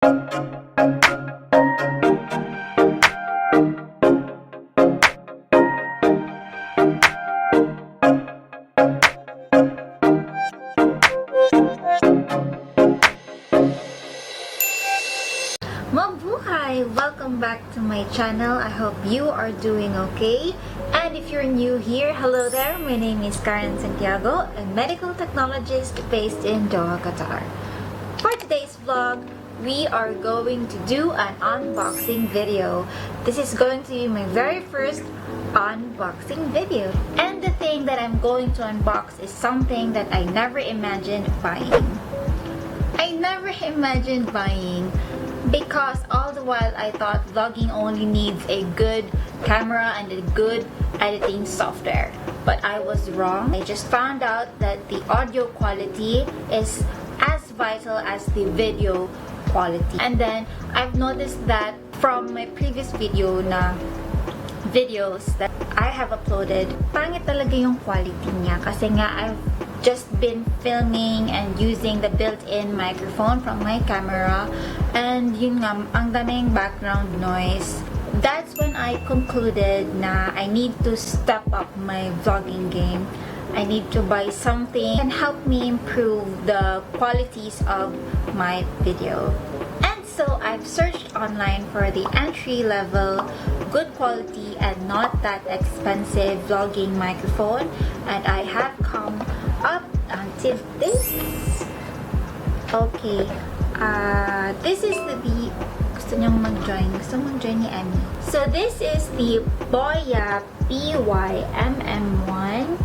Mabuhay! Welcome back to my channel. I hope you are doing okay. And if you're new here, hello there. My name is Santiago, a medical technologist based in Doha, Qatar. For today's vlog, we are going to do an unboxing video. This is going to be my very first unboxing video. And the thing that I'm going to unbox is something that I never imagined buying. Because all the while I thought vlogging only needs a good camera and a good editing software. But I was wrong. I just found out that the audio quality is as vital as the video quality. And then I've noticed that from my previous videos that I have uploaded, pangit talaga yung quality niya kasi nga I've just been filming and using the built-in microphone from my camera, and yun nga, ang daming background noise. That's when I concluded na I need to step up my vlogging game. I need to buy something and help me improve the qualities of my video. And so I've searched online for the entry-level, good quality and not that expensive vlogging microphone, and I have come up until this. Okay, this is the gusto niyang mag-join ni Emmy. So this is the Boya BY MM1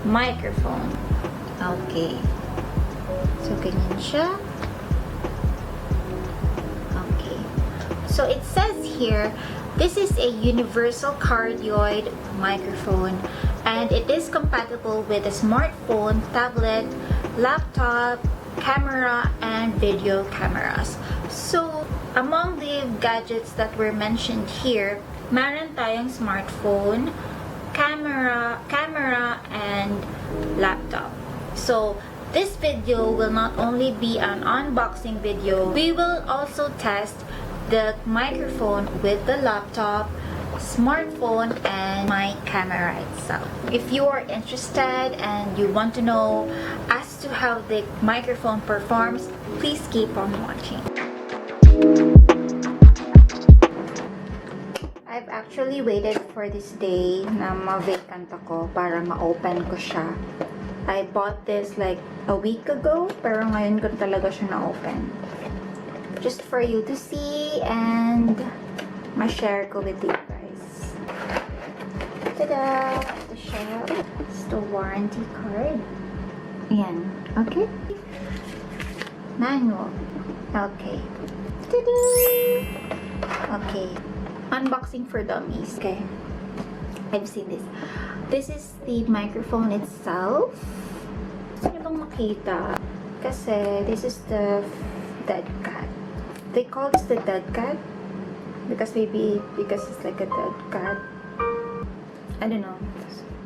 Microphone. Okay, so ganyan siya. Okay, so it says here, this is a universal cardioid microphone, and it is compatible with a smartphone, tablet, laptop, camera, and video cameras. So, among the gadgets that were mentioned here, meron tayong smartphone, camera, and laptop. So, this video will not only be an unboxing video, we will also test the microphone with the laptop, smartphone, and my camera itself. If you are interested and you want to know as to how the microphone performs, please keep on watching. I've actually waited for this day na ma-vacant ako para ma-open ko siya. I bought this like a week ago, pero ngayon ko talaga siya na-open. Just for you to see and ma-share ko with you guys. Tada! Ito siya. It's the warranty card. Ayan. Okay. Manual. Okay. Tada! Okay. Unboxing for dummies. Okay. I've seen this. This is the microphone itself. Gusto niyo bang makita? Kasi this is the dead cat. They call this the dead cat because it's like a dead cat. I don't know.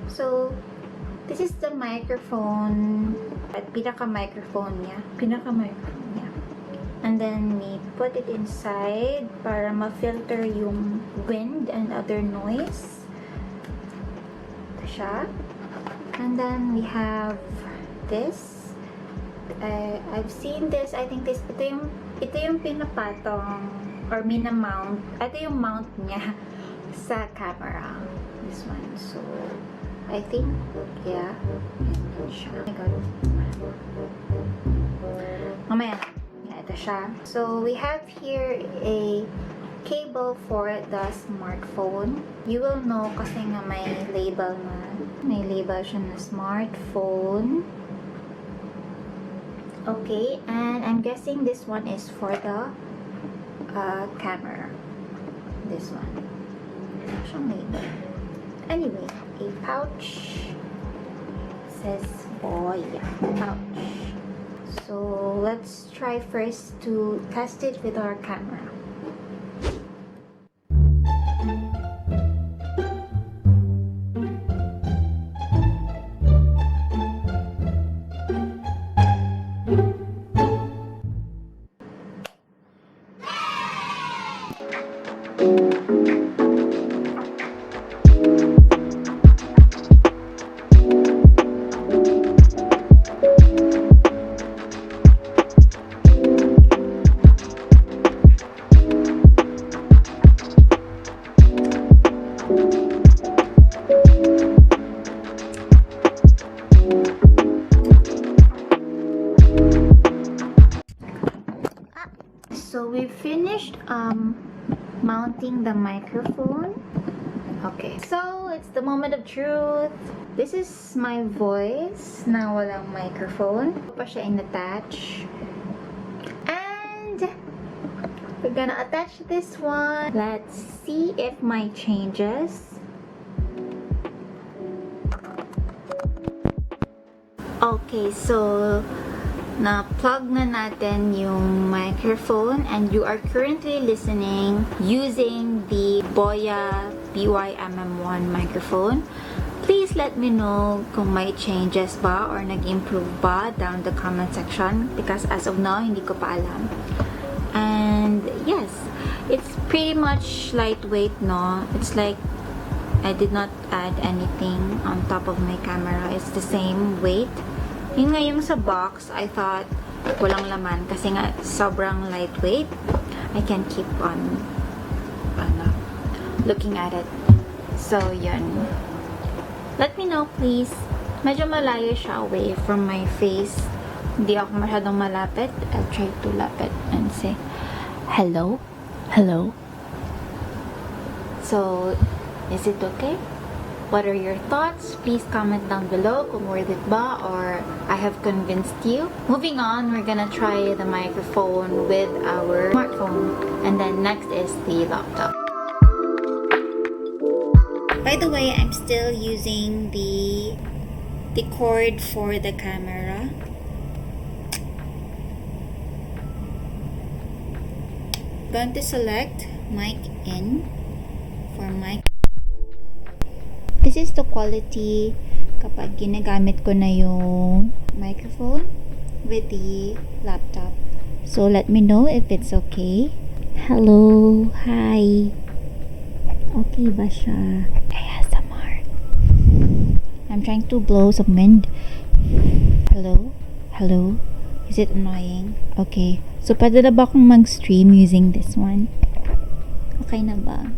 So this is the microphone at pinaka-microphone niya. And then we put it inside para ma-filter yung wind and other noise. Ito siya. And then we have this. I've seen this. I think ito yung pinapatong or minamount. Ito yung mount niya sa camera. This one. So, I think, yeah. Ito siya. Oh my God. Mamaya. Yeah, ito siya. So, we have here a cable for the smartphone. You will know kasi nga may label na. May label siya na smartphone. Okay, and I'm guessing this one is for the camera. This one. Siyang label. Anyway, a pouch. It says Boya pouch. So let's try first to test it with our camera. So we finished mounting the microphone. Okay, so it's the moment of truth. This is my voice na walang microphone. Pa siya in-attach. And we're gonna attach this one. Let's see if mine changes. Okay, so na-plug na natin yung microphone and you are currently listening using the Boya BY MM1 microphone. Please let me know kung may changes ba or nag-improve ba down the comment section because as of now, hindi ko pa alam. And yes, it's pretty much lightweight, no? It's like I did not add anything on top of my camera. It's the same weight. Yun nga yung sa box, I thought walang laman kasi nga sobrang lightweight. I can keep on looking at it. So, yun. Let me know, please. Medyo malayo siya away from my face. Hindi ako masyadong malapit. I'll try to lapit and say, hello? Hello? So, is it okay? What are your thoughts? Please comment down below kung worth it ba or I have convinced you. Moving on, we're gonna try the microphone with our smartphone. And then next is the laptop. By the way, I'm still using the cord for the camera. Going to select mic in for mic. This is the quality kapag ginagamit ko na yung microphone with the laptop. So let me know if it's okay. Hello, hi. Okay ba siya? ASMR. I'm trying to blow some wind. Hello? Hello? Is it annoying? Okay. So pwede na ba akong mag-stream using this one? Okay na ba?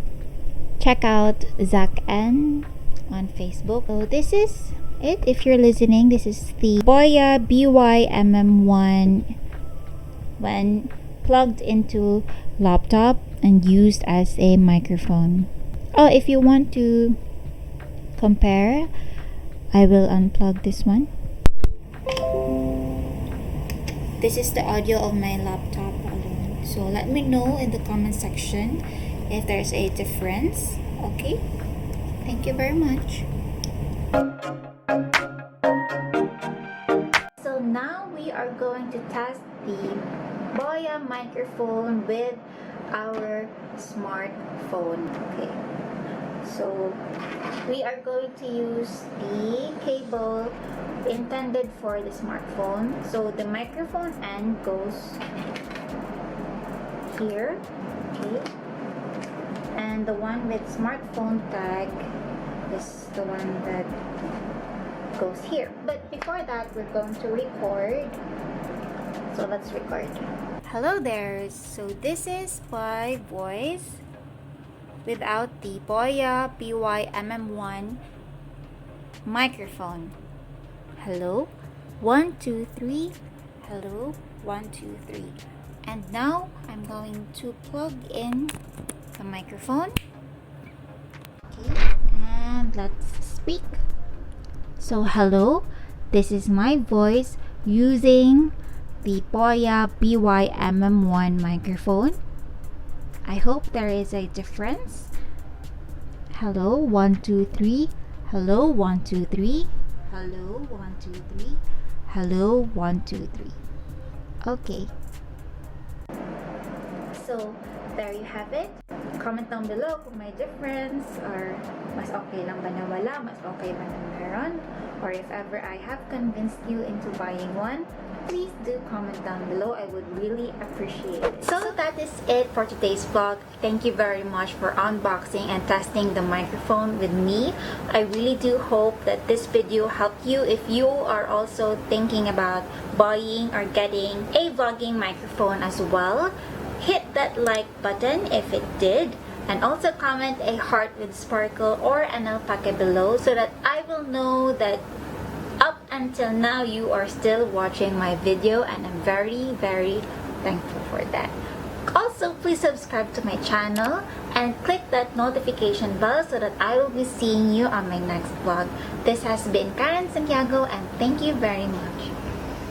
Check out Zach N on Facebook. So this is it. If you're listening, this is the Boya BY MM1 when plugged into laptop and used as a microphone. Oh, if you want to compare, I will unplug this one. This is the audio of my laptop alone. So let me know in the comment section if there's a difference. Okay? Thank you very much. So now we are going to test the Boya microphone with our smartphone. Okay. So we are going to use the cable intended for the smartphone. So the microphone end goes here. Okay. And the one with smartphone tag is the one that goes here. But before that, we're going to record. So let's record. Hello there. So this is my voice without the Boya BY MM1 microphone. Hello, 1 2 3. Hello, 1 2 3. And now I'm going to plug in the microphone. Okay, and let's speak. So hello, this is my voice using the Boya BY MM1 microphone. I hope there is a difference. Hello, 1 2 3. Hello, 1 2 3. Hello, 1 2 3. Hello, 1 2 3. Okay. So there you have it. Comment down below kung may difference or mas okay lang ba na wala, mas okay ba na meron, or if ever I have convinced you into buying one, please do comment down below. I would really appreciate it. So that is it for today's vlog. Thank you very much for unboxing and testing the microphone with me. I really do hope that this video helped you if you are also thinking about buying or getting a vlogging microphone as well. Hit that like button if it did, and also comment a heart with sparkle or an alpaca below so that I will know that up until now you are still watching my video, and I'm very thankful for that. Also, please subscribe to my channel and click that notification bell so that I will be seeing you on my next vlog. This has been Karen Santiago, and thank you very much.